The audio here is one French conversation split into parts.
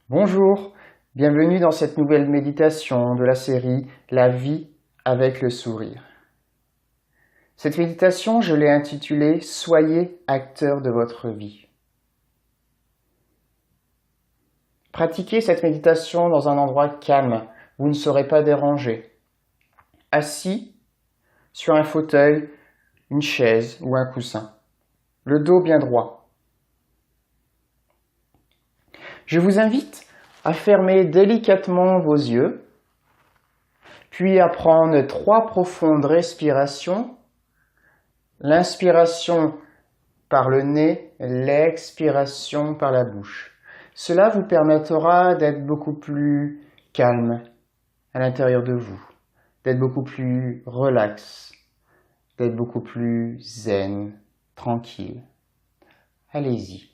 Bonjour, bienvenue dans cette nouvelle méditation de la série La vie avec le sourire. Cette méditation, je l'ai intitulée « Soyez acteur de votre vie ». Pratiquez cette méditation dans un endroit calme, où vous ne serez pas dérangé. Assis sur un fauteuil, une chaise ou un coussin, le dos bien droit. Je vous invite à fermer délicatement vos yeux, puis à prendre 3 profondes respirations. L'inspiration par le nez, l'expiration par la bouche. Cela vous permettra d'être beaucoup plus calme à l'intérieur de vous, d'être beaucoup plus relax, d'être beaucoup plus zen, tranquille. Allez-y.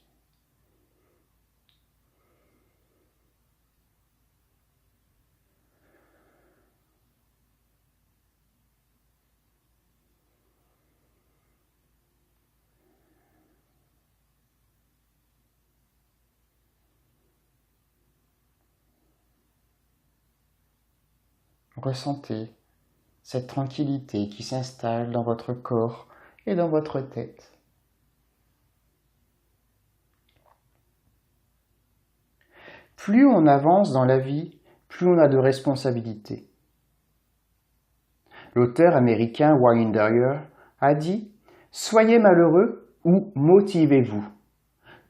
Ressentez cette tranquillité qui s'installe dans votre corps et dans votre tête. Plus on avance dans la vie, plus on a de responsabilités. L'auteur américain Wayne Dyer a dit « Soyez malheureux ou motivez-vous.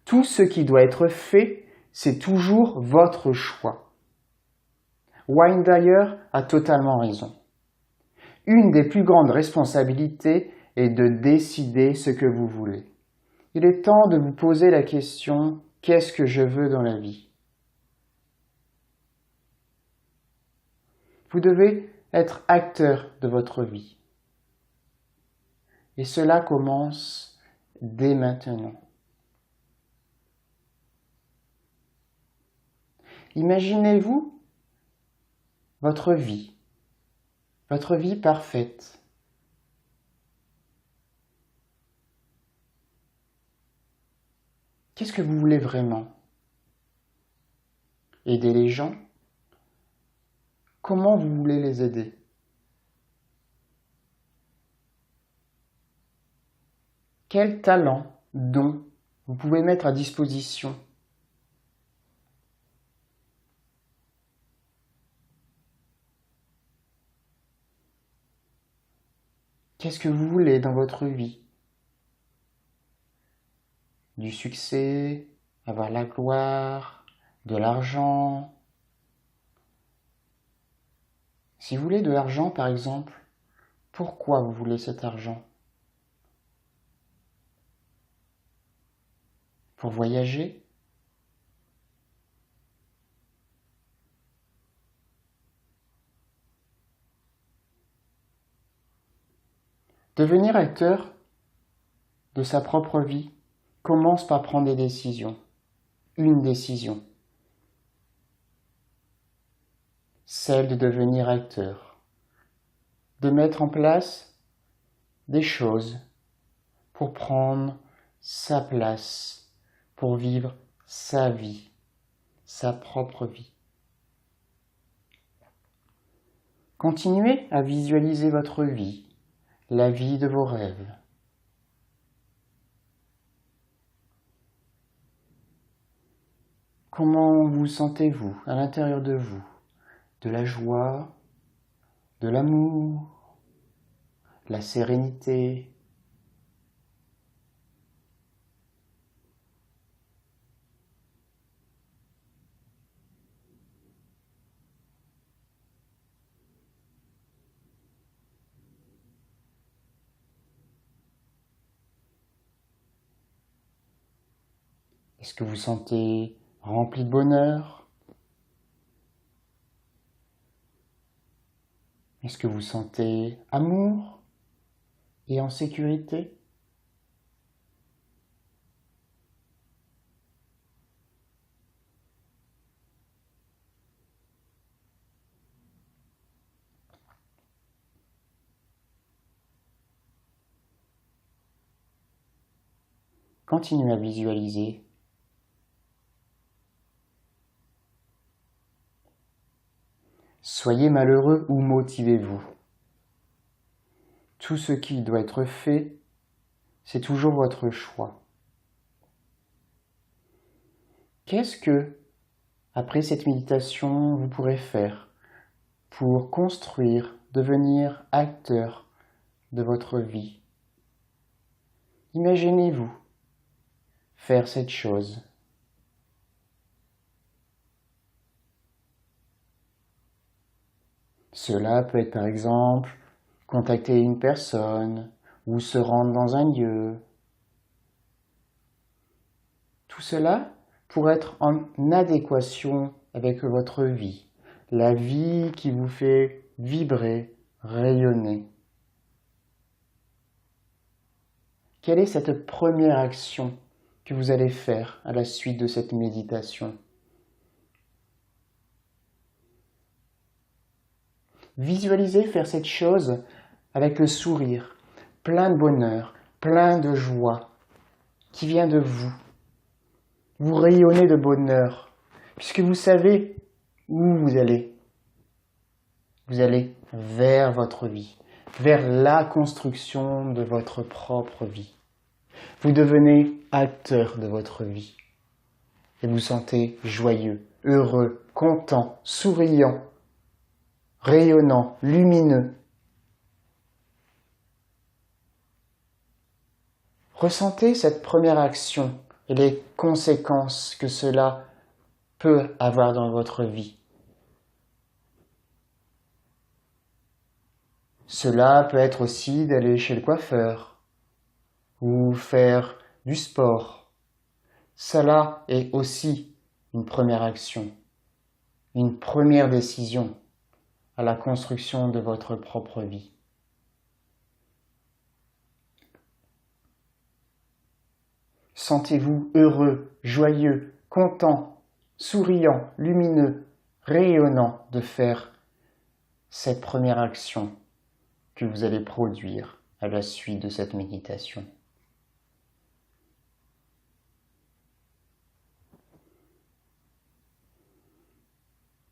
Tout ce qui doit être fait, c'est toujours votre choix. » Wayne Dyer a totalement raison. Une des plus grandes responsabilités est de décider ce que vous voulez. Il est temps de vous poser la question « Qu'est-ce que je veux dans la vie ?» Vous devez être acteur de votre vie. Et cela commence dès maintenant. Imaginez-vous votre vie parfaite. Qu'est-ce que vous voulez vraiment? Aider les gens? Comment vous voulez les aider? Quel talent, don vous pouvez mettre à disposition? Qu'est-ce que vous voulez dans votre vie? Du succès, avoir la gloire, de l'argent. Si vous voulez de l'argent, par exemple, pourquoi vous voulez cet argent? Pour voyager? Devenir acteur de sa propre vie commence par prendre des décisions. Une décision. Celle de devenir acteur. De mettre en place des choses pour prendre sa place, pour vivre sa vie, sa propre vie. Continuez à visualiser votre vie, la vie de vos rêves. Comment vous sentez-vous à l'intérieur de vous? De la joie, de l'amour, la sérénité. Est-ce que vous sentez rempli de bonheur? Est-ce que vous sentez amour et en sécurité? Continuez à visualiser Soyez malheureux ou motivez-vous. Tout ce qui doit être fait, c'est toujours votre choix. Qu'est-ce que, après cette méditation, vous pourrez faire pour construire, devenir acteur de votre vie? Imaginez-vous faire cette chose. Cela peut être par exemple contacter une personne ou se rendre dans un lieu. Tout cela pour être en adéquation avec votre vie, la vie qui vous fait vibrer, rayonner. Quelle est cette première action que vous allez faire à la suite de cette méditation? Visualisez faire cette chose avec le sourire, plein de bonheur, plein de joie qui vient de vous. Vous rayonnez de bonheur puisque vous savez où vous allez. Vous allez vers votre vie, vers la construction de votre propre vie. Vous devenez acteur de votre vie et vous sentez joyeux, heureux, content, souriant, rayonnant, lumineux. Ressentez cette première action et les conséquences que cela peut avoir dans votre vie. Cela peut être aussi d'aller chez le coiffeur ou faire du sport. Cela est aussi une première action, une première décision à la construction de votre propre vie. Sentez-vous heureux, joyeux, content, souriant, lumineux, rayonnant de faire cette première action que vous allez produire à la suite de cette méditation.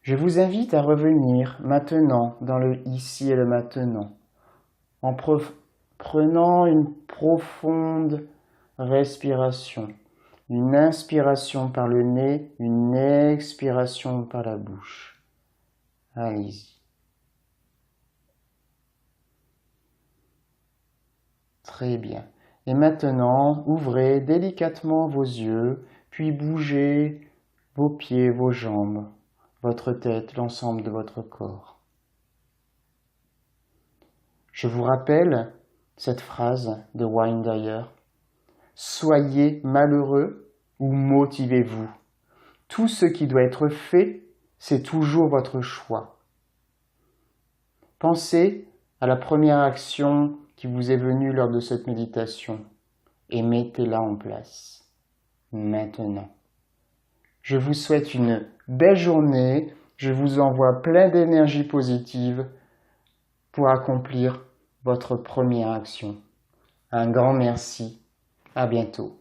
Je vous invite à revenir maintenant dans le ici et le maintenant, en prenant une profonde respiration, une inspiration par le nez, une expiration par la bouche. Allez-y. Très bien. Et maintenant, ouvrez délicatement vos yeux, puis bougez vos pieds, vos jambes, votre tête, l'ensemble de votre corps. Je vous rappelle cette phrase de Wayne Dyer. Soyez malheureux ou motivez-vous. Tout ce qui doit être fait, c'est toujours votre choix. Pensez à la première action qui vous est venue lors de cette méditation et mettez-la en place maintenant. Je vous souhaite une belle journée. Je vous envoie plein d'énergie positive pour accomplir votre première action. Un grand merci. À bientôt.